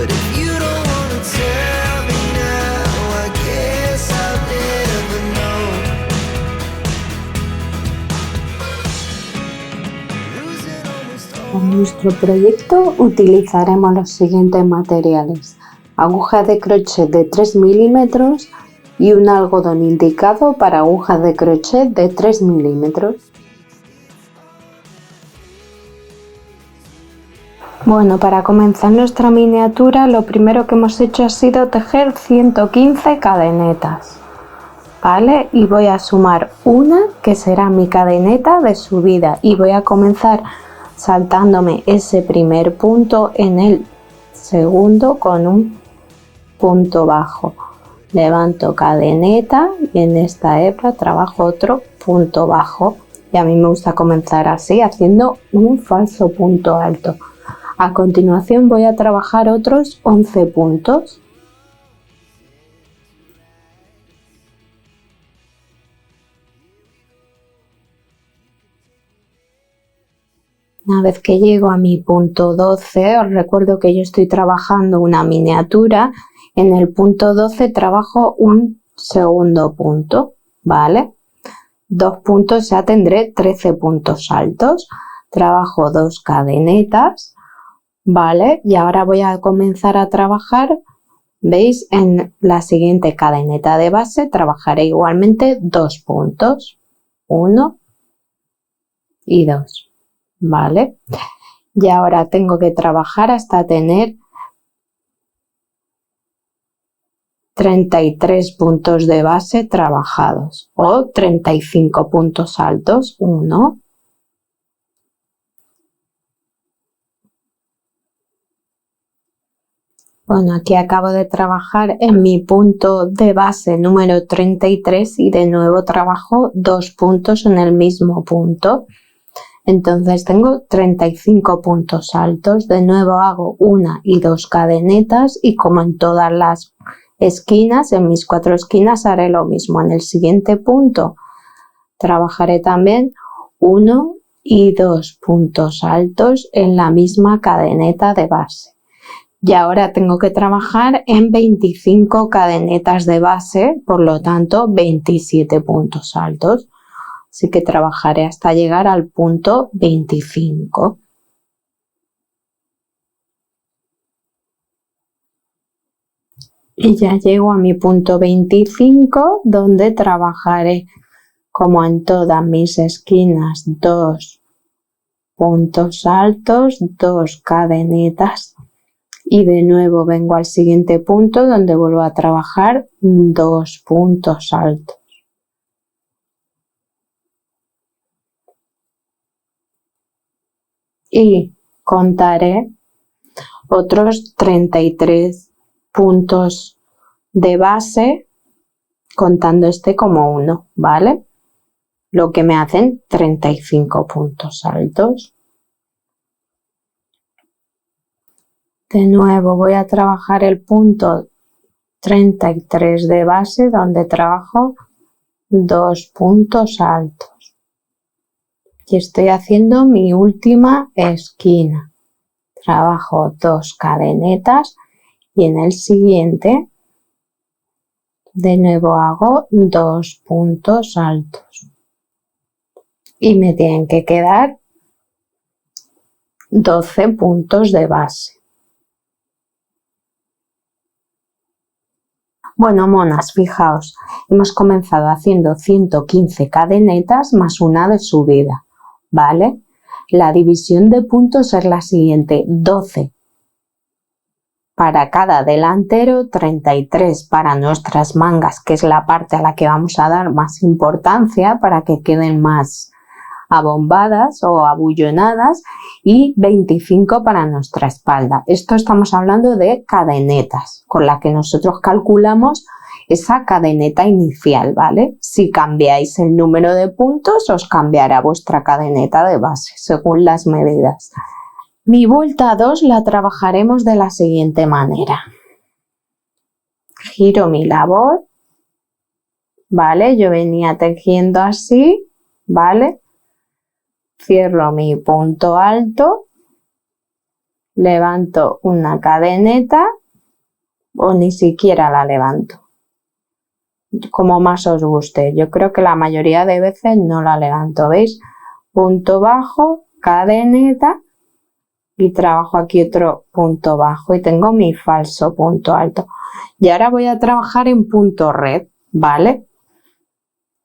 But if you don't wanna tell me now, I guess I'll never know. Losing almost all. En nuestro proyecto utilizaremos los siguientes materiales: aguja de crochet de 3 milímetros y un algodón indicado para agujas de crochet de 3 milímetros. Bueno, para comenzar nuestra miniatura lo primero que hemos hecho ha sido tejer 115 cadenetas, ¿vale? Y voy a sumar una que será mi cadeneta de subida y voy a comenzar saltándome ese primer punto en el segundo con un punto bajo. Levanto cadeneta y en esta hebra trabajo otro punto bajo y a mí me gusta comenzar así haciendo un falso punto alto. A continuación voy a trabajar otros 11 puntos. Una vez que llego a mi punto 12, os recuerdo que yo estoy trabajando una miniatura. En el punto 12 trabajo un segundo punto, ¿vale? 2 puntos, ya tendré 13 puntos altos. Trabajo 2 cadenetas, ¿vale? Y ahora voy a comenzar a trabajar, ¿veis? En la siguiente cadeneta de base trabajaré igualmente 2 puntos, 1 y 2, ¿vale? Y ahora tengo que trabajar hasta tener 33 puntos de base trabajados o 35 puntos altos, 1, bueno, aquí acabo de trabajar en mi punto de base número 33 y de nuevo trabajo 2 puntos en el mismo punto. Entonces tengo 35 puntos altos. De nuevo hago 1 y 2 cadenetas y como en todas las esquinas, en mis 4 esquinas haré lo mismo. En el siguiente punto trabajaré también 1 y 2 puntos altos en la misma cadeneta de base. Y ahora tengo que trabajar en 25 cadenetas de base, por lo tanto 27 puntos altos. Así que trabajaré hasta llegar al punto 25. Y ya llego a mi punto 25, donde trabajaré, como en todas mis esquinas, 2 puntos altos, 2 cadenetas. Y de nuevo vengo al siguiente punto donde vuelvo a trabajar 2 puntos altos. Y contaré otros 33 puntos de base contando este como 1, ¿vale? Lo que me hacen 35 puntos altos. De nuevo voy a trabajar el punto 33 de base donde trabajo 2 puntos altos. Y estoy haciendo mi última esquina. Trabajo 2 cadenetas y en el siguiente de nuevo hago 2 puntos altos. Y me tienen que quedar 12 puntos de base. Bueno, monas, fijaos, hemos comenzado haciendo 115 cadenetas más una de subida, ¿vale? La división de puntos es la siguiente: 12 para cada delantero, 33 para nuestras mangas, que es la parte a la que vamos a dar más importancia para que queden más abombadas o abullonadas, y 25 para nuestra espalda. Esto estamos hablando de cadenetas con la que nosotros calculamos esa cadeneta inicial, ¿vale? Si cambiáis el número de puntos os cambiará vuestra cadeneta de base según las medidas. Mi vuelta 2 la trabajaremos de la siguiente manera: giro mi labor, ¿vale? Yo venía tejiendo así, ¿vale? Cierro mi punto alto levanto una cadeneta o ni siquiera la levanto, como más os guste. Yo creo que la mayoría de veces no la levanto, ¿veis? Punto bajo, cadeneta y trabajo aquí otro punto bajo y tengo mi falso punto alto. Y ahora voy a trabajar en punto red, ¿vale?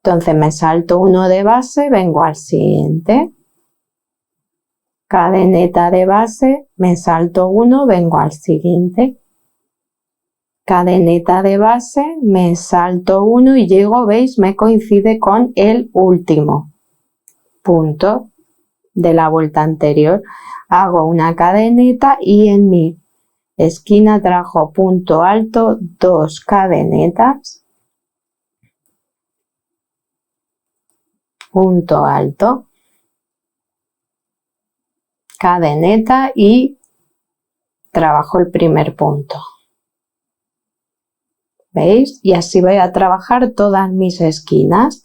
Entonces me salto uno de base, vengo al siguiente. Cadeneta de base, me salto uno, vengo al siguiente. Cadeneta de base, me salto uno y llego, ¿veis? Me coincide con el último punto de la vuelta anterior. Hago una cadeneta y en mi esquina trabajo punto alto, 2 cadenetas, punto alto, cadeneta y trabajo el primer punto. ¿Veis? Y así voy a trabajar todas mis esquinas,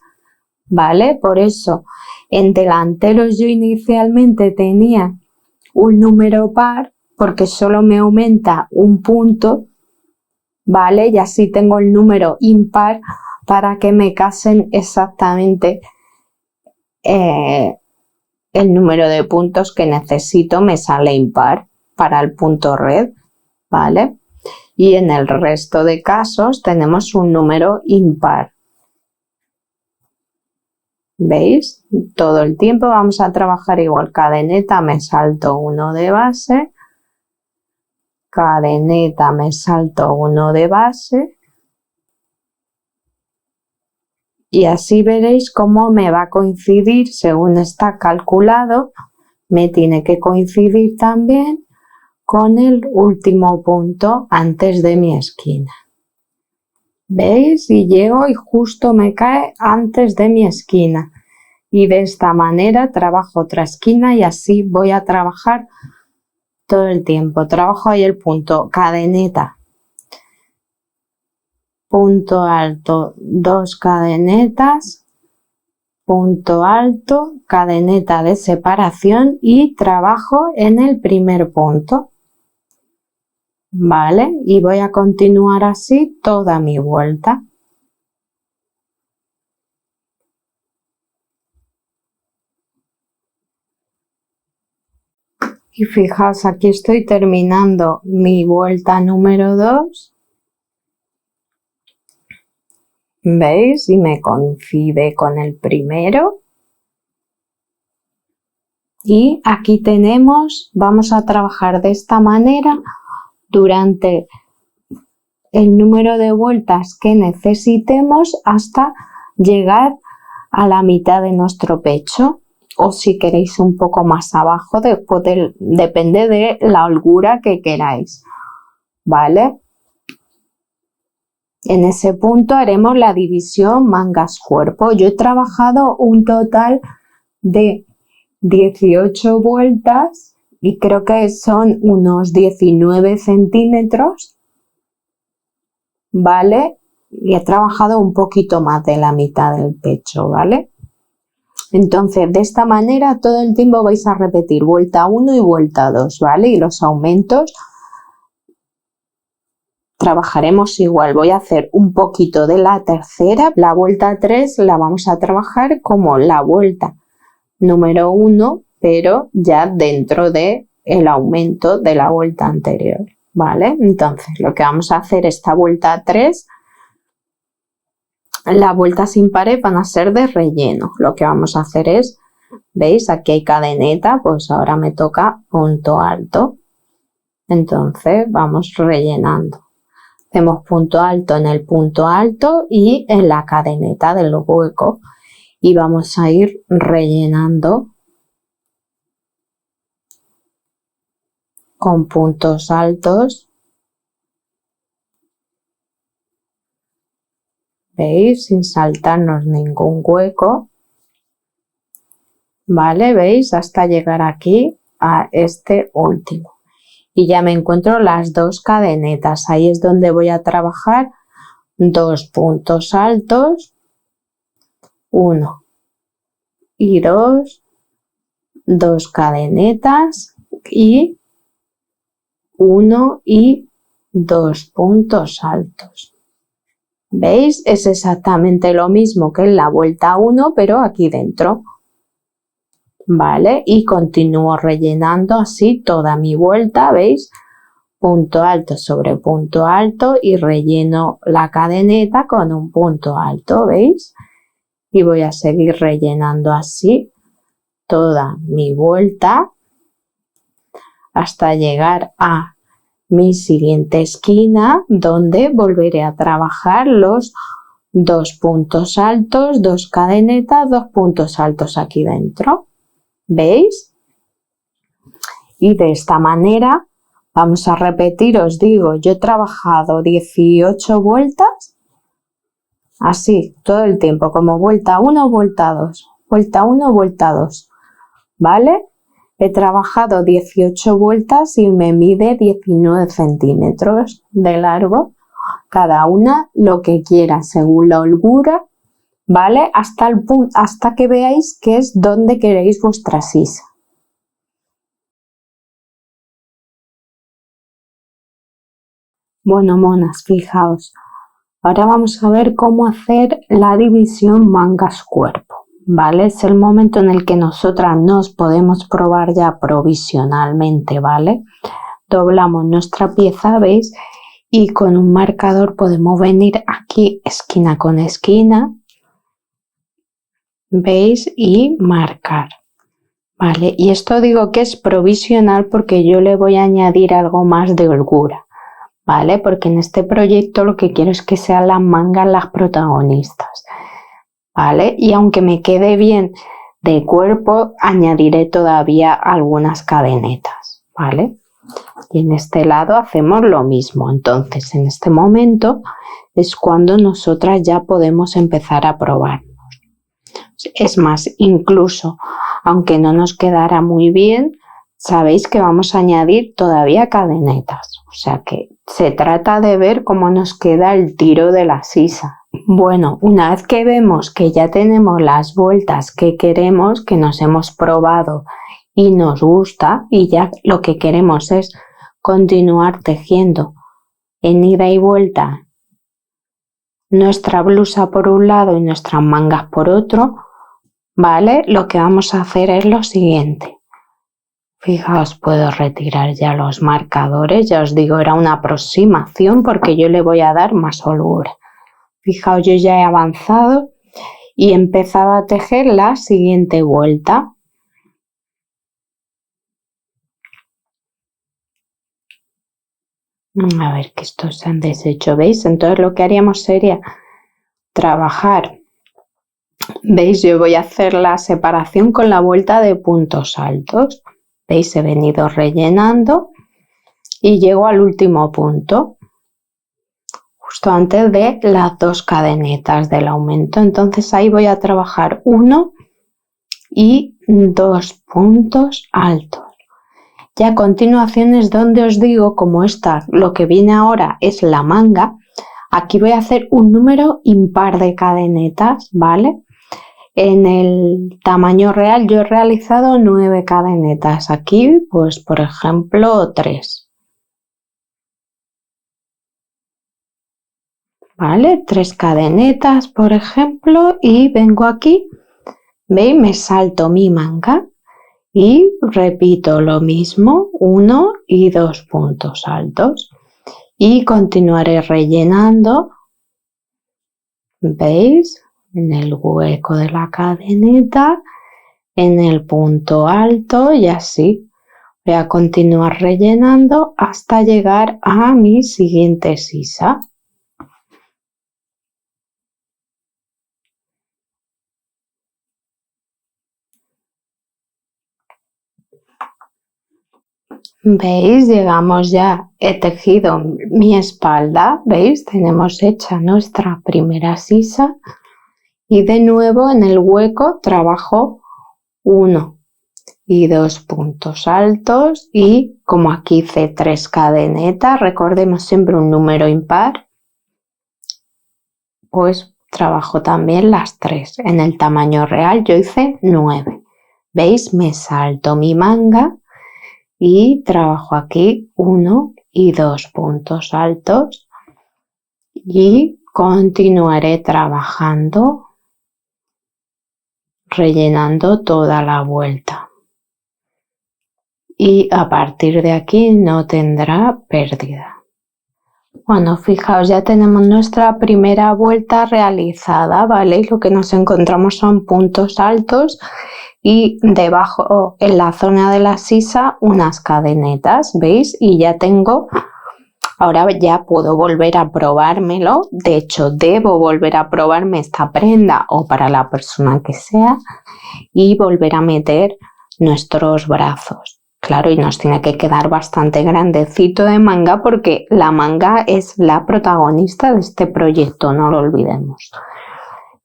¿vale? Por eso en delanteros yo inicialmente tenía un número par porque solo me aumenta un punto, ¿vale? Y así tengo el número impar para que me casen exactamente el número de puntos que necesito, me sale impar para el punto red, ¿vale? Y en el resto de casos tenemos un número impar. ¿Veis? Todo el tiempo vamos a trabajar igual. Cadeneta, me salto uno de base. Cadeneta, me salto uno de base. Y así veréis cómo me va a coincidir según está calculado. Me tiene que coincidir también con el último punto antes de mi esquina. ¿Veis? Y llego y justo me cae antes de mi esquina. Y de esta manera trabajo otra esquina y así voy a trabajar todo el tiempo. Trabajo ahí el punto, cadeneta, punto alto, 2 cadenetas, punto alto, cadeneta de separación y trabajo en el primer punto. ¿Vale? Y voy a continuar así toda mi vuelta. Y fijaos, aquí estoy terminando mi vuelta número 2. ¿Veis? Y me coincide con el primero. Y aquí tenemos, vamos a trabajar de esta manera durante el número de vueltas que necesitemos hasta llegar a la mitad de nuestro pecho, o si queréis un poco más abajo, depende de la holgura que queráis, ¿vale? En ese punto haremos la división mangas cuerpo. Yo he trabajado un total de 18 vueltas y creo que son unos 19 centímetros, ¿vale? Y he trabajado un poquito más de la mitad del pecho, ¿vale? Entonces, de esta manera todo el tiempo vais a repetir vuelta 1 y vuelta 2, ¿vale? Y los aumentos trabajaremos igual. Voy a hacer un poquito de la tercera. La vuelta 3 la vamos a trabajar como la vuelta número 1, pero ya dentro de el aumento de la vuelta anterior, ¿vale? Entonces, lo que vamos a hacer esta vuelta 3, las vueltas impares van a ser de relleno. Lo que vamos a hacer es, ¿veis? Aquí hay cadeneta, pues ahora me toca punto alto. Entonces, vamos rellenando. Hacemos punto alto en el punto alto y en la cadeneta del hueco. Y vamos a ir rellenando con puntos altos. ¿Veis? Sin saltarnos ningún hueco. ¿Vale? ¿Veis? Hasta llegar aquí a este último. Y ya me encuentro las 2 cadenetas. Ahí es donde voy a trabajar 2 puntos altos. 1 y 2. 2 cadenetas y 1 y 2 puntos altos. ¿Veis? Es exactamente lo mismo que en la vuelta 1, pero aquí dentro. ¿Vale? Y continúo rellenando así toda mi vuelta, ¿veis? Punto alto sobre punto alto y relleno la cadeneta con un punto alto, ¿veis? Y voy a seguir rellenando así toda mi vuelta hasta llegar a mi siguiente esquina, donde volveré a trabajar los 2 puntos altos, 2 cadenetas, 2 puntos altos aquí dentro. ¿Veis? Y de esta manera vamos a repetir, os digo, yo he trabajado 18 vueltas, así, todo el tiempo, como vuelta 1, vuelta 2, vuelta 1, vuelta 2, ¿vale? He trabajado 18 vueltas y me mide 19 centímetros de largo, cada una lo que quiera, según la holgura, ¿vale? Hasta que veáis que es donde queréis vuestra sisa. Bueno, monas, fijaos, ahora vamos a ver cómo hacer la división mangas-cuerpo, ¿vale? Es el momento en el que nosotras nos podemos probar ya provisionalmente, ¿vale? Doblamos nuestra pieza, ¿veis? Y con un marcador podemos venir aquí esquina con esquina, ¿veis? Y marcar, ¿vale? Y esto digo que es provisional porque yo le voy a añadir algo más de holgura, ¿vale? Porque en este proyecto lo que quiero es que sean las mangas las protagonistas, ¿vale? Y aunque me quede bien de cuerpo, añadiré todavía algunas cadenetas, ¿vale? Y en este lado hacemos lo mismo. Entonces, en este momento es cuando nosotras ya podemos empezar a probarnos. Es más, incluso aunque no nos quedara muy bien, sabéis que vamos a añadir todavía cadenetas. O sea que se trata de ver cómo nos queda el tiro de la sisa. Bueno, una vez que vemos que ya tenemos las vueltas que queremos, que nos hemos probado y nos gusta, y ya lo que queremos es continuar tejiendo en ida y vuelta nuestra blusa por un lado y nuestras mangas por otro, ¿vale? Lo que vamos a hacer es lo siguiente. Fijaos, puedo retirar ya los marcadores, ya os digo, era una aproximación porque yo le voy a dar más holgura. Fijaos, yo ya he avanzado y he empezado a tejer la siguiente vuelta. A ver que estos se han deshecho, ¿veis? Entonces lo que haríamos sería trabajar. ¿Veis? Yo voy a hacer la separación con la vuelta de puntos altos. ¿Veis? He venido rellenando y llego al último punto, justo antes de las 2 cadenetas del aumento. Entonces ahí voy a trabajar 1 y 2 puntos altos. Y a continuación es donde os digo, como lo que viene ahora es la manga, aquí voy a hacer un número impar de cadenetas, ¿vale? En el tamaño real yo he realizado 9 cadenetas, aquí pues por ejemplo 3. ¿Vale? 3 cadenetas por ejemplo y vengo aquí, ¿veis? Me salto mi manga. Y repito lo mismo, 1 y 2 puntos altos. Y continuaré rellenando, ¿veis? En el hueco de la cadeneta, en el punto alto y así. Voy a continuar rellenando hasta llegar a mi siguiente sisa. ¿Veis? Llegamos ya, he tejido mi espalda, ¿veis? Tenemos hecha nuestra primera sisa y de nuevo en el hueco trabajo 1 y 2 puntos altos y como aquí hice 3 cadenetas, recordemos siempre un número impar, pues trabajo también las 3. En el tamaño real yo hice 9. ¿Veis? Me salto mi manga y trabajo aquí 1 y 2 puntos altos y continuaré trabajando rellenando toda la vuelta y a partir de aquí no tendrá pérdida. Bueno, fijaos, ya tenemos nuestra primera vuelta realizada, ¿vale? Y lo que nos encontramos son puntos altos y debajo, en la zona de la sisa, unas cadenetas, ¿veis? Y ya tengo, ahora ya puedo volver a probármelo. De hecho, debo volver a probarme esta prenda o para la persona que sea y volver a meter nuestros brazos. Claro, y nos tiene que quedar bastante grandecito de manga porque la manga es la protagonista de este proyecto, no lo olvidemos.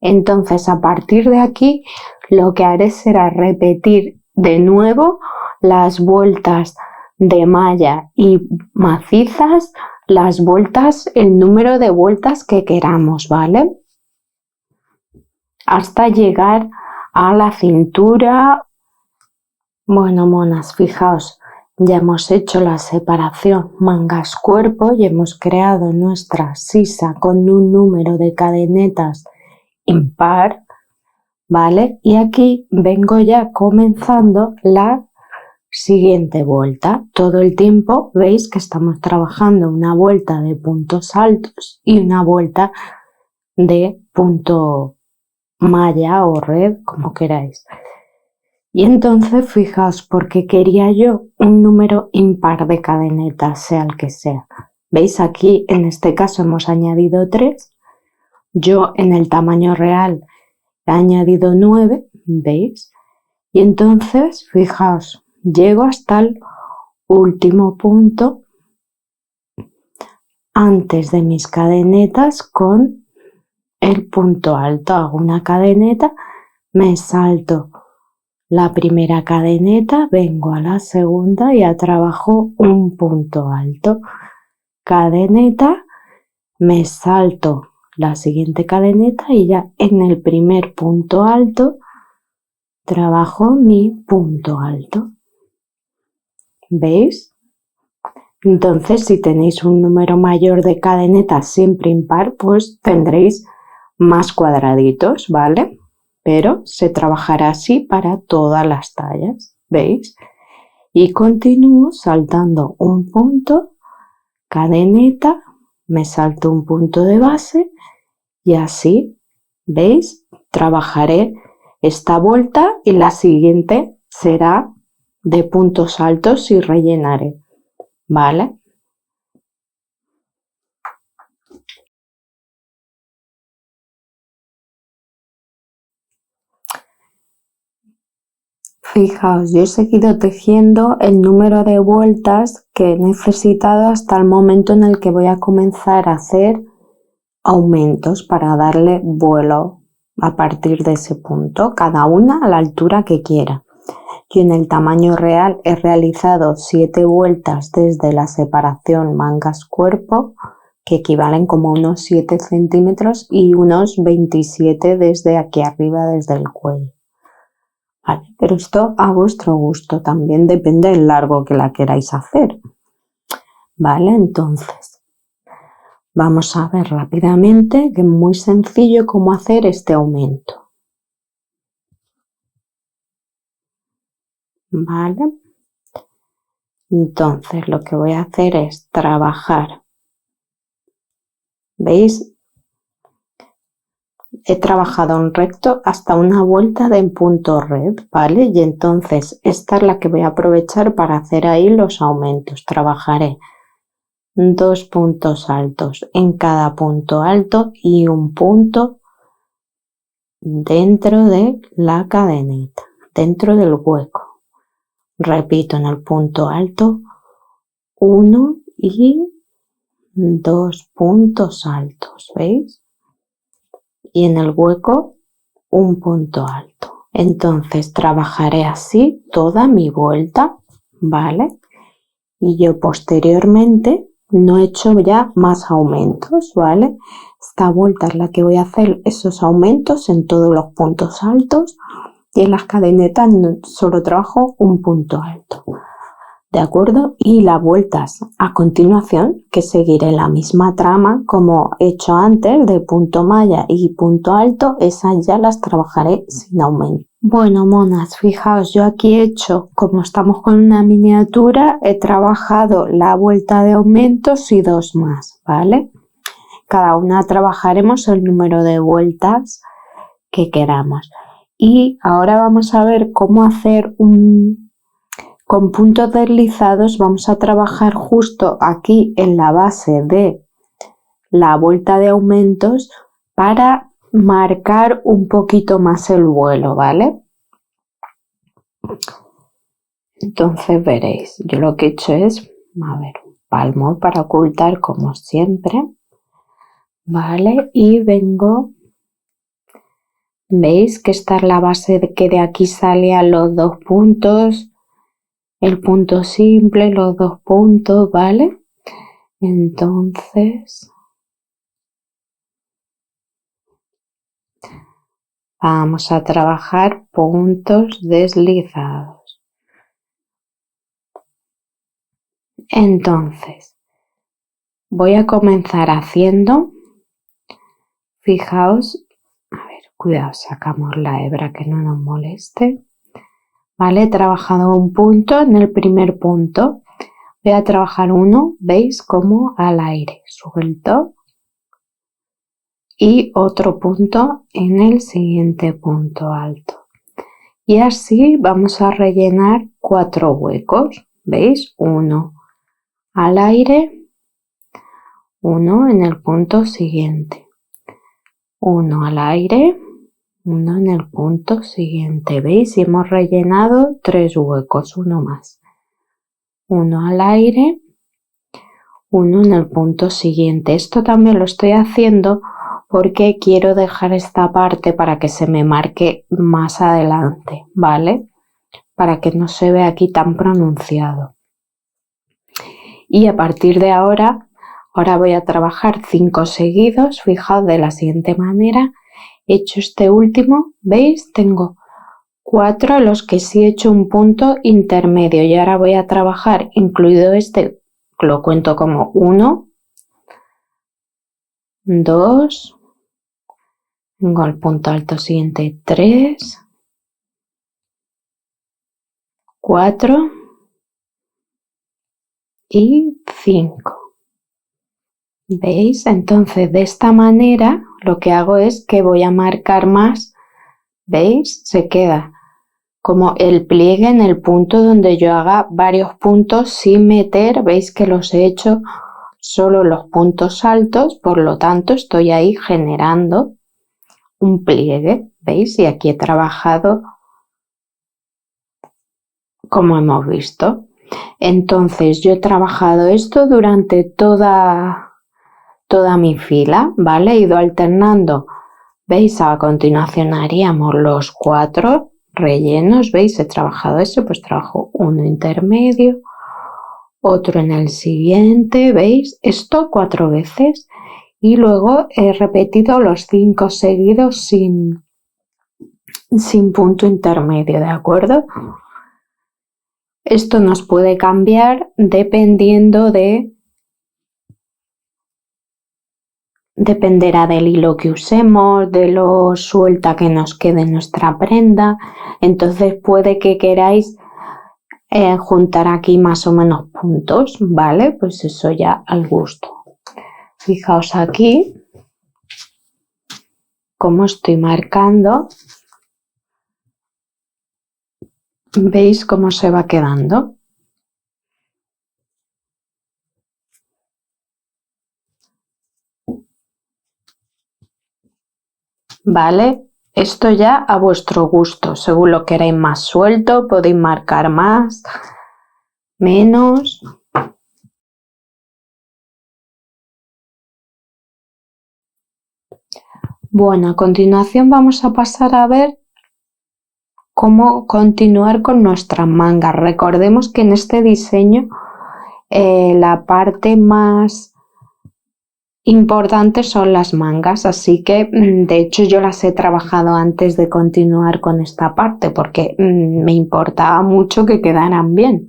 Entonces, a partir de aquí, lo que haré será repetir de nuevo las vueltas de malla y macizas, las vueltas, el número de vueltas que queramos, ¿vale? Hasta llegar a la cintura. Bueno, monas, fijaos, ya hemos hecho la separación mangas-cuerpo y hemos creado nuestra sisa con un número de cadenetas impar, ¿vale? Y aquí vengo ya comenzando la siguiente vuelta. Todo el tiempo veis que estamos trabajando una vuelta de puntos altos y una vuelta de punto malla o red, como queráis. Y entonces fijaos, porque quería yo un número impar de cadenetas, sea el que sea. ¿Veis? Aquí en este caso hemos añadido 3. Yo en el tamaño real he añadido 9, ¿veis? Y entonces, fijaos, llego hasta el último punto antes de mis cadenetas con el punto alto. Hago una cadeneta, me salto la primera cadeneta, vengo a la segunda y ya trabajo un punto alto. Cadeneta, me salto la siguiente cadeneta y ya en el primer punto alto trabajo mi punto alto. ¿Veis? Entonces, si tenéis un número mayor de cadenetas siempre impar, pues tendréis más cuadraditos, ¿vale? Pero se trabajará así para todas las tallas, ¿veis? Y continúo saltando un punto, cadeneta, me salto un punto de base y así, ¿veis? Trabajaré esta vuelta y la siguiente será de puntos altos y rellenaré, ¿vale? Fijaos, yo he seguido tejiendo el número de vueltas que he necesitado hasta el momento en el que voy a comenzar a hacer aumentos para darle vuelo a partir de ese punto, cada una a la altura que quiera. Yo en el tamaño real he realizado 7 vueltas desde la separación mangas-cuerpo, que equivalen como unos 7 centímetros y unos 27 desde aquí arriba, desde el cuello. Vale, pero esto a vuestro gusto, también depende del largo que la queráis hacer. Vale, entonces vamos a ver rápidamente que es muy sencillo cómo hacer este aumento. Vale, entonces lo que voy a hacer es trabajar. ¿Veis? He trabajado en recto hasta una vuelta de punto red, ¿vale? Y entonces esta es la que voy a aprovechar para hacer ahí los aumentos. Trabajaré 2 puntos altos en cada punto alto y un punto dentro de la cadeneta, dentro del hueco. Repito en el punto alto 1 y 2 puntos altos, ¿veis? Y en el hueco un punto alto. Entonces trabajaré así toda mi vuelta, ¿vale? Y yo posteriormente no he hecho ya más aumentos, ¿vale? Esta vuelta es la que voy a hacer esos aumentos en todos los puntos altos y en las cadenetas solo trabajo un punto alto. ¿de acuerdo? Y las vueltas a continuación, que seguiré la misma trama como he hecho antes de punto malla y punto alto, esas ya las trabajaré sin aumento. Bueno, monas, fijaos, yo aquí he hecho, como estamos con una miniatura, he trabajado la vuelta de aumentos y 2 más, ¿vale? Cada una trabajaremos el número de vueltas que queramos. Y ahora vamos a ver cómo hacer con puntos deslizados. Vamos a trabajar justo aquí en la base de la vuelta de aumentos para marcar un poquito más el vuelo, ¿vale? Entonces veréis, yo lo que he hecho es, a ver, un palmo para ocultar como siempre, ¿vale? Y vengo, veis que esta es la base de que de aquí salían los 2 puntos, el punto simple, los 2 puntos, ¿vale? Entonces vamos a trabajar puntos deslizados. Entonces voy a comenzar haciendo, fijaos, a ver, cuidado, sacamos la hebra que no nos moleste, ¿vale? He trabajado un punto en el primer punto, voy a trabajar uno, ¿veis? Como al aire, suelto, y otro punto en el siguiente punto alto. Y así vamos a rellenar 4 huecos, ¿veis? Uno al aire, uno en el punto siguiente, uno al aire, uno en el punto siguiente, ¿veis? Y hemos rellenado 3 huecos, uno más, uno al aire, uno en el punto siguiente. Esto también lo estoy haciendo porque quiero dejar esta parte para que se me marque más adelante, ¿vale? Para que no se vea aquí tan pronunciado. Y a partir de ahora voy a trabajar 5 seguidos, fijaos, de la siguiente manera. He hecho este último, ¿veis? Tengo 4 en los que sí he hecho un punto intermedio y ahora voy a trabajar, incluido este, lo cuento como 1, 2, tengo el punto alto siguiente 3, 4 y 5. ¿Veis? Entonces de esta manera lo que hago es que voy a marcar más, ¿veis? Se queda como el pliegue en el punto donde yo haga varios puntos sin meter, veis que los he hecho solo los puntos altos, por lo tanto estoy ahí generando un pliegue, ¿veis? Y aquí he trabajado como hemos visto. Entonces yo he trabajado esto durante toda mi fila, ¿vale? He ido alternando, ¿veis? A continuación haríamos los 4 rellenos, ¿veis? He trabajado eso, pues trabajo uno intermedio, otro en el siguiente, ¿veis? Esto 4 veces y luego he repetido los 5 seguidos sin punto intermedio, ¿de acuerdo? Esto nos puede cambiar dependiendo dependerá del hilo que usemos, de lo suelta que nos quede nuestra prenda. Entonces puede que queráis juntar aquí más o menos puntos, ¿vale? Pues eso ya al gusto. Fijaos aquí cómo estoy marcando. ¿Veis cómo se va quedando? ¿Vale? Esto ya a vuestro gusto, según lo queréis más suelto, podéis marcar más, menos. Bueno, a continuación vamos a pasar a ver cómo continuar con nuestras mangas. Recordemos que en este diseño la parte más importante son las mangas, así que de hecho yo las he trabajado antes de continuar con esta parte porque me importaba mucho que quedaran bien.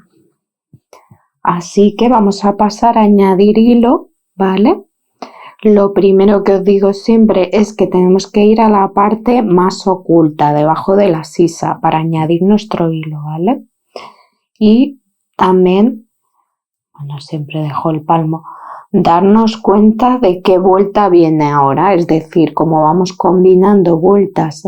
Así que vamos a pasar a añadir hilo, ¿vale? Lo primero que os digo siempre es que tenemos que ir a la parte más oculta, debajo de la sisa, para añadir nuestro hilo, ¿vale? Y también, bueno, siempre dejo el palmo, darnos cuenta de qué vuelta viene ahora, es decir, como vamos combinando vueltas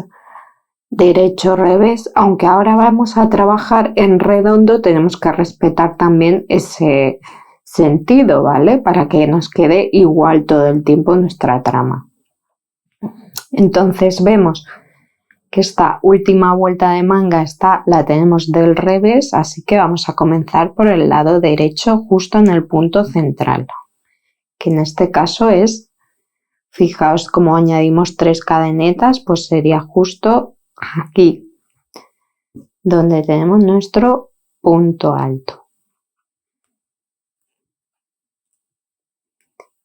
derecho revés, aunque ahora vamos a trabajar en redondo, tenemos que respetar también ese sentido, ¿vale? Para que nos quede igual todo el tiempo nuestra trama. Entonces vemos que esta última vuelta de manga la tenemos del revés, así que vamos a comenzar por el lado derecho justo en el punto central, que en este caso es, fijaos como añadimos 3 cadenetas, pues sería justo aquí, donde tenemos nuestro punto alto.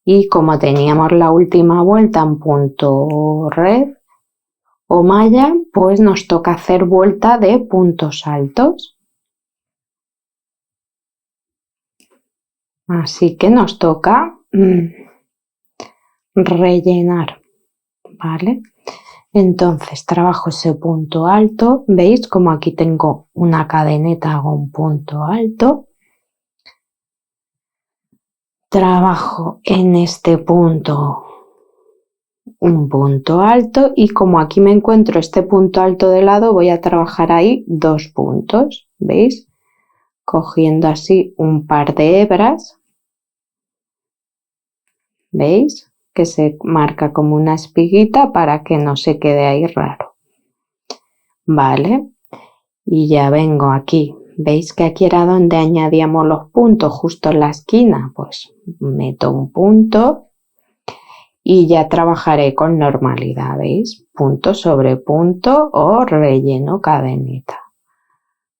Y como teníamos la última vuelta en punto red o malla, pues nos toca hacer vuelta de puntos altos. Así que nos toca rellenar, ¿vale? Entonces trabajo ese punto alto, veis como aquí tengo una cadeneta, hago un punto alto, trabajo en este punto un punto alto y como aquí me encuentro este punto alto de lado, voy a trabajar ahí 2 puntos, ¿veis? Cogiendo así un par de hebras, ¿veis? Que se marca como una espiguita para que no se quede ahí raro, ¿vale? Y ya vengo aquí, ¿veis que aquí era donde añadíamos los puntos, justo en la esquina? Pues meto un punto y ya trabajaré con normalidad, ¿veis? Punto sobre punto o relleno cadeneta,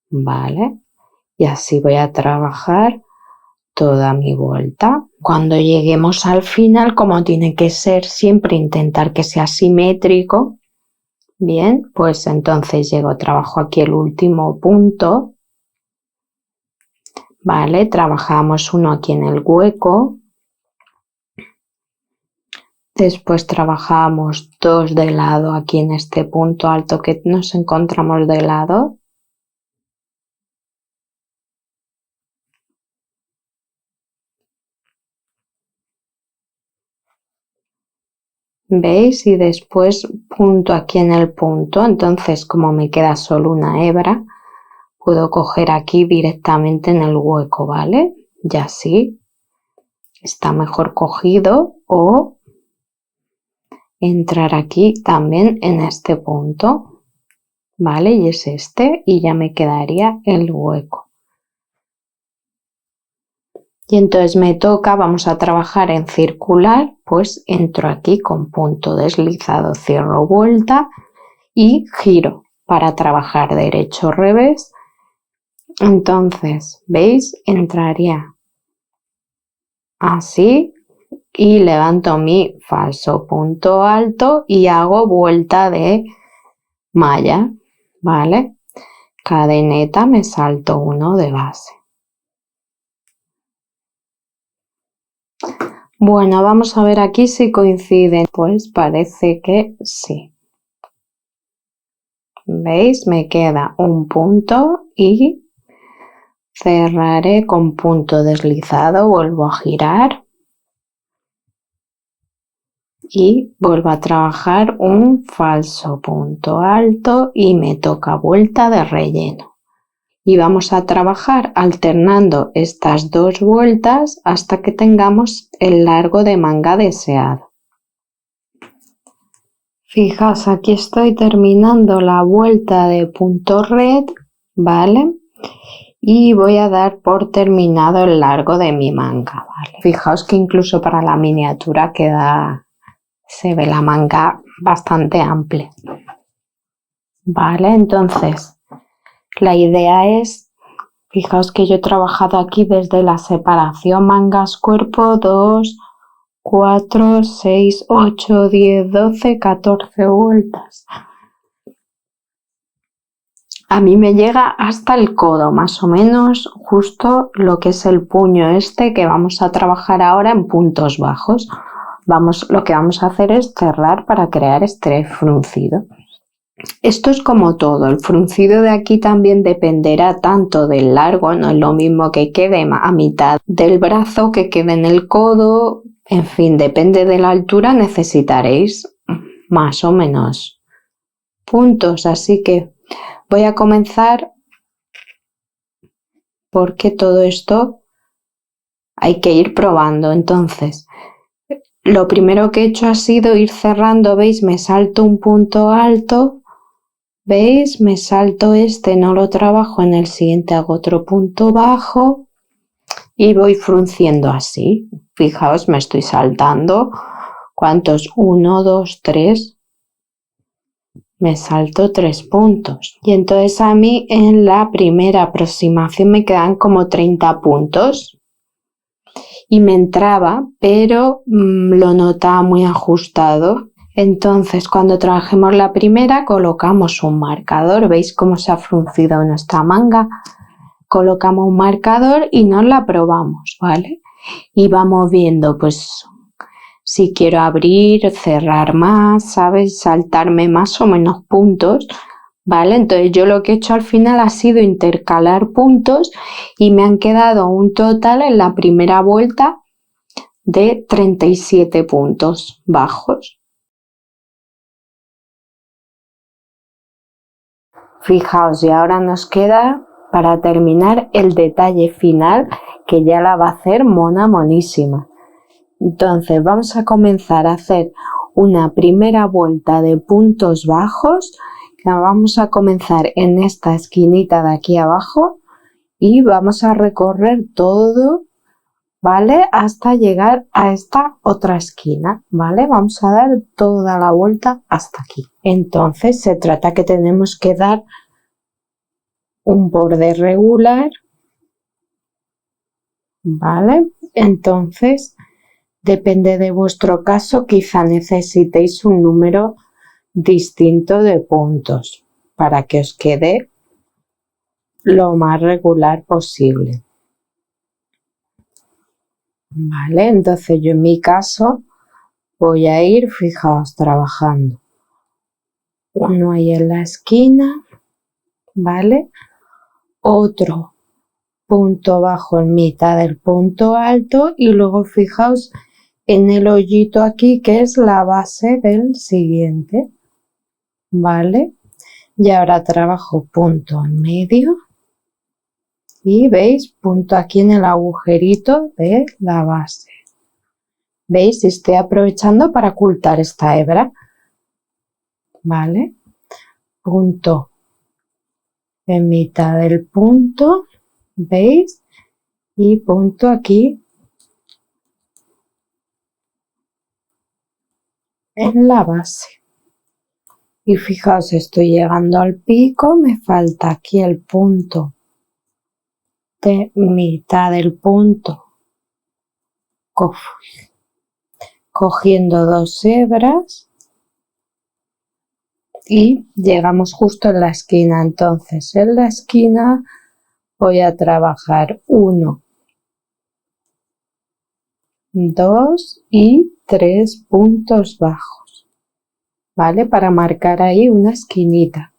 ¿vale? Y así voy a trabajar toda mi vuelta. Cuando lleguemos al final, como tiene que ser, siempre intentar que sea simétrico. Bien, pues entonces trabajo aquí el último punto, ¿vale? Trabajamos uno aquí en el hueco. Después trabajamos 2 de lado aquí en este punto alto que nos encontramos de lado. ¿Veis? Y después punto aquí en el punto. Entonces, como me queda solo una hebra, puedo coger aquí directamente en el hueco, ¿vale? Y así está mejor cogido, o entrar aquí también en este punto, ¿vale? Y es este, y ya me quedaría el hueco. Y entonces me toca, vamos a trabajar en circular, pues entro aquí con punto deslizado, cierro vuelta y giro para trabajar derecho revés. Entonces, ¿veis? Entraría así y levanto mi falso punto alto y hago vuelta de malla, ¿vale? Cadeneta, me salto uno de base. Bueno, vamos a ver aquí si coinciden. Pues parece que sí. ¿Veis? Me queda un punto y cerraré con punto deslizado, vuelvo a girar y vuelvo a trabajar un falso punto alto y me toca vuelta de relleno. Y vamos a trabajar alternando estas 2 vueltas hasta que tengamos el largo de manga deseado. Fijaos, aquí estoy terminando la vuelta de punto red, ¿vale? Y voy a dar por terminado el largo de mi manga, ¿vale? Fijaos que incluso para la miniatura se ve la manga bastante amplia, ¿vale? Entonces, la idea es, fijaos que yo he trabajado aquí desde la separación mangas-cuerpo 2, 4, 6, 8, 10, 12, 14 vueltas. A mí me llega hasta el codo, más o menos, justo lo que es el puño este que vamos a trabajar ahora en puntos bajos. Lo que vamos a hacer es cerrar para crear este fruncido. Esto es como todo, el fruncido de aquí también dependerá tanto del largo, no es lo mismo que quede a mitad del brazo que quede en el codo, en fin, depende de la altura, necesitaréis más o menos puntos, así que voy a comenzar porque todo esto hay que ir probando. Entonces, lo primero que he hecho ha sido ir cerrando, ¿veis? Me salto un punto alto, ¿veis? Me salto este, no lo trabajo, en el siguiente hago otro punto bajo y voy frunciendo así. Fijaos, me estoy saltando. ¿Cuántos? 1, 2, 3. Me salto 3 puntos. Y entonces a mí en la primera aproximación me quedan como 30 puntos. Y me entraba, pero lo notaba muy ajustado. Entonces, cuando trabajemos la primera, colocamos un marcador. ¿Veis cómo se ha fruncido nuestra manga? Colocamos un marcador y nos la probamos, ¿vale? Y vamos viendo, pues, si quiero abrir, cerrar más, ¿sabes? Saltarme más o menos puntos, ¿vale? Entonces yo lo que he hecho al final ha sido intercalar puntos y me han quedado un total en la primera vuelta de 37 puntos bajos. Fijaos, y ahora nos queda para terminar el detalle final, que ya la va a hacer monísima. Entonces vamos a comenzar a hacer una primera vuelta de puntos bajos, que vamos a comenzar en esta esquinita de aquí abajo y vamos a recorrer todo, ¿vale? Hasta llegar a esta otra esquina, ¿vale? Vamos a dar toda la vuelta hasta aquí. Entonces se trata que tenemos que dar un borde regular, ¿vale? Entonces, depende de vuestro caso, quizá necesitéis un número distinto de puntos para que os quede lo más regular posible. Vale, entonces yo en mi caso voy a ir, fijaos, trabajando uno ahí en la esquina, ¿vale? Otro punto bajo en mitad del punto alto y luego fijaos en el hoyito aquí que es la base del siguiente, ¿vale? Y ahora trabajo punto en medio y veis, punto aquí en el agujerito de la base. ¿Veis? Estoy aprovechando para ocultar esta hebra, ¿vale? Punto en mitad del punto, ¿veis? Y punto aquí en la base. Y fijaos, estoy llegando al pico, me falta aquí el punto de mitad del punto, cogiendo 2 hebras y llegamos justo en la esquina. Entonces en la esquina voy a trabajar 1, 2 y 3 puntos bajos, ¿vale? Para marcar ahí una esquinita.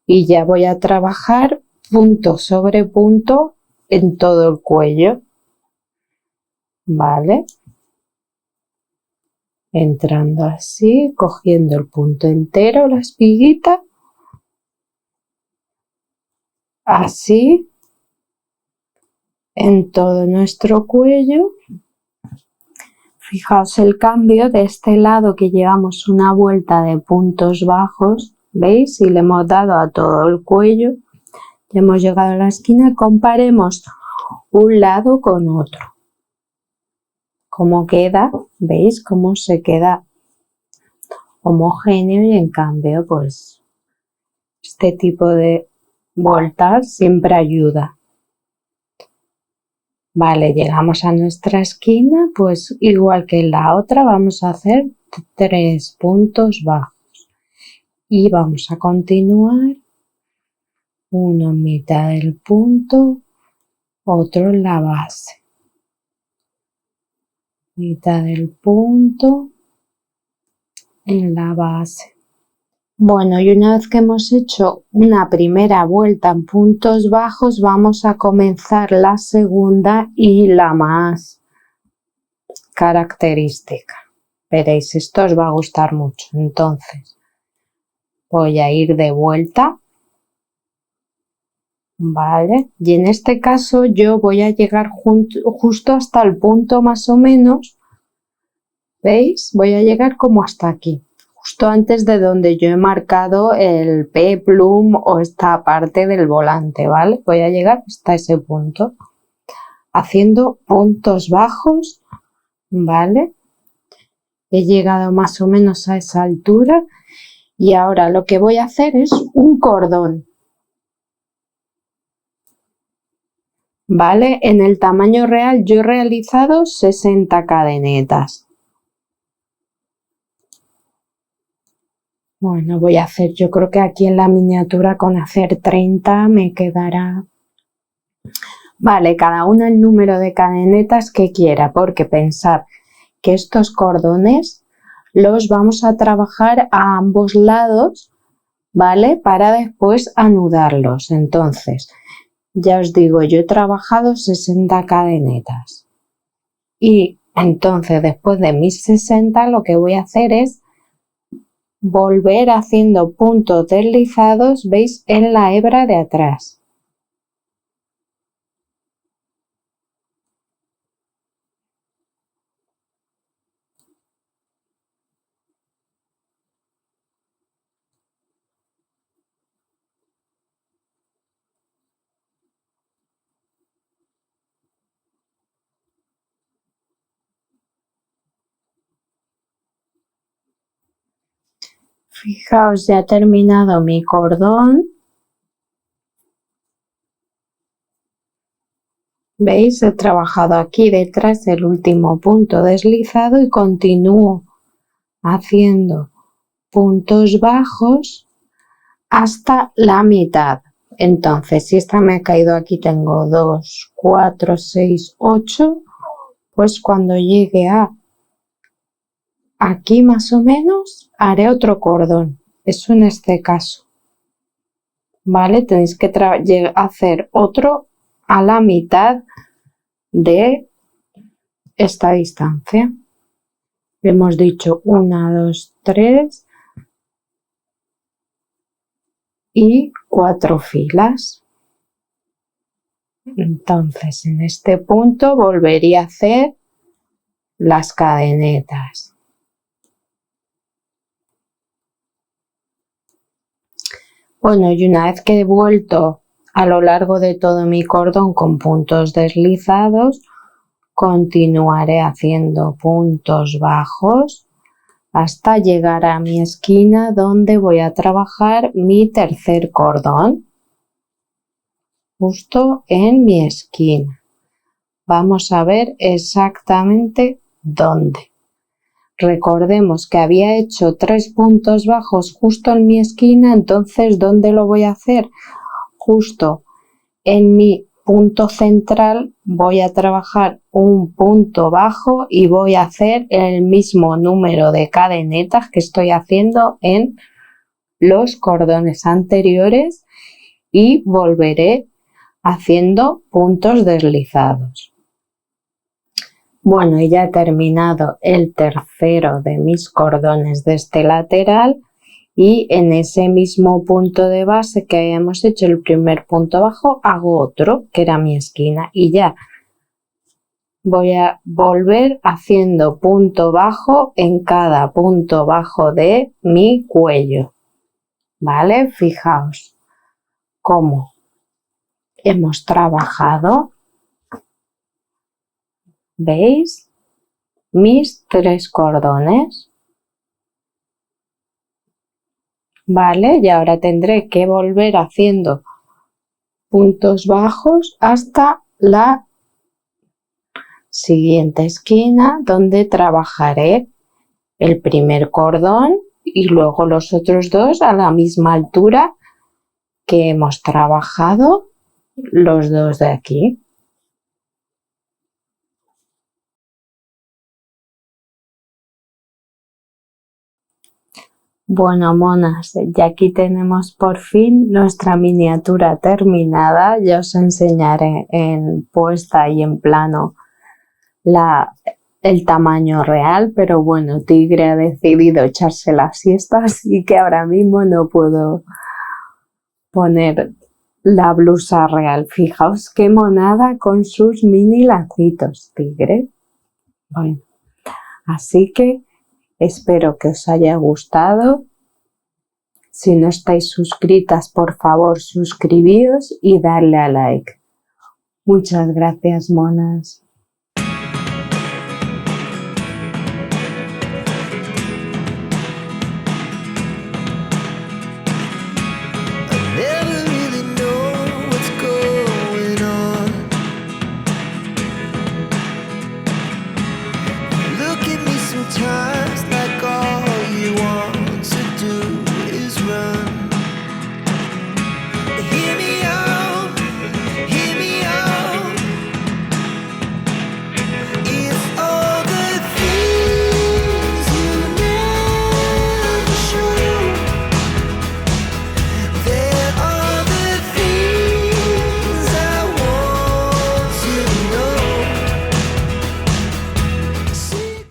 Y ya voy a trabajar punto sobre punto en todo el cuello, ¿vale? Entrando así, cogiendo el punto entero, la espiguita, así, en todo nuestro cuello. Fijaos el cambio de este lado que llevamos una vuelta de puntos bajos, ¿veis? Y le hemos dado a todo el cuello. Ya hemos llegado a la esquina, comparemos un lado con otro. ¿Cómo queda? ¿Veis cómo se queda homogéneo? Y en cambio, pues, este tipo de vueltas siempre ayuda. Vale, llegamos a nuestra esquina, pues igual que en la otra vamos a hacer 3 puntos bajos. Y vamos a continuar uno en mitad del punto, otro en la base, mitad del punto, en la base. Bueno, y una vez que hemos hecho una primera vuelta en puntos bajos, vamos a comenzar la segunda y la más característica. Veréis, esto os va a gustar mucho. Entonces, voy a ir de vuelta, ¿vale? Y en este caso yo voy a llegar justo hasta el punto más o menos, ¿veis? Voy a llegar como hasta aquí, justo antes de donde yo he marcado el P-plum o esta parte del volante, ¿vale? Voy a llegar hasta ese punto, haciendo puntos bajos, ¿vale? He llegado más o menos a esa altura y ahora lo que voy a hacer es un cordón, ¿vale? En el tamaño real yo he realizado 60 cadenetas. Bueno, voy a hacer, yo creo que aquí en la miniatura con hacer 30 me quedará. Vale, cada una el número de cadenetas que quiera, porque pensad que estos cordones los vamos a trabajar a ambos lados, ¿vale? Para después anudarlos. Entonces, ya os digo, yo he trabajado 60 cadenetas. Y entonces, después de mis 60, lo que voy a hacer es volver haciendo puntos deslizados, ¿veis? En la hebra de atrás. Fijaos, ya he terminado mi cordón. ¿Veis? He trabajado aquí detrás el último punto deslizado y continúo haciendo puntos bajos hasta la mitad. Entonces, si esta me ha caído aquí, tengo 2, 4, 6, 8, pues cuando llegue a aquí más o menos, haré otro cordón. Eso en este caso. ¿Vale? Tenéis que hacer otro a la mitad de esta distancia. Hemos dicho 1, 2, 3 y 4 filas. Entonces, en este punto volvería a hacer las cadenetas. Bueno, y una vez que he vuelto a lo largo de todo mi cordón con puntos deslizados, continuaré haciendo puntos bajos hasta llegar a mi esquina donde voy a trabajar mi tercer cordón, justo en mi esquina. Vamos a ver exactamente dónde. Recordemos que había hecho 3 puntos bajos justo en mi esquina, entonces ¿dónde lo voy a hacer? Justo en mi punto central voy a trabajar un punto bajo y voy a hacer el mismo número de cadenetas que estoy haciendo en los cordones anteriores y volveré haciendo puntos deslizados. Bueno, y ya he terminado el tercero de mis cordones de este lateral y en ese mismo punto de base que habíamos hecho el primer punto bajo hago otro que era mi esquina y ya voy a volver haciendo punto bajo en cada punto bajo de mi cuello, ¿vale? Fijaos cómo hemos trabajado. ¿Veis? Mis 3 cordones. Vale, y ahora tendré que volver haciendo puntos bajos hasta la siguiente esquina donde trabajaré el primer cordón y luego los otros 2 a la misma altura que hemos trabajado los dos de aquí. Bueno, monas, ya aquí tenemos por fin nuestra miniatura terminada. Ya os enseñaré en puesta y en plano el tamaño real, pero bueno, Tigre ha decidido echarse la siesta, así que ahora mismo no puedo poner la blusa real. Fijaos qué monada con sus mini lacitos, Tigre. Bueno, así que espero que os haya gustado. Si no estáis suscritas, por favor, suscribíos y darle a like. Muchas gracias, monas.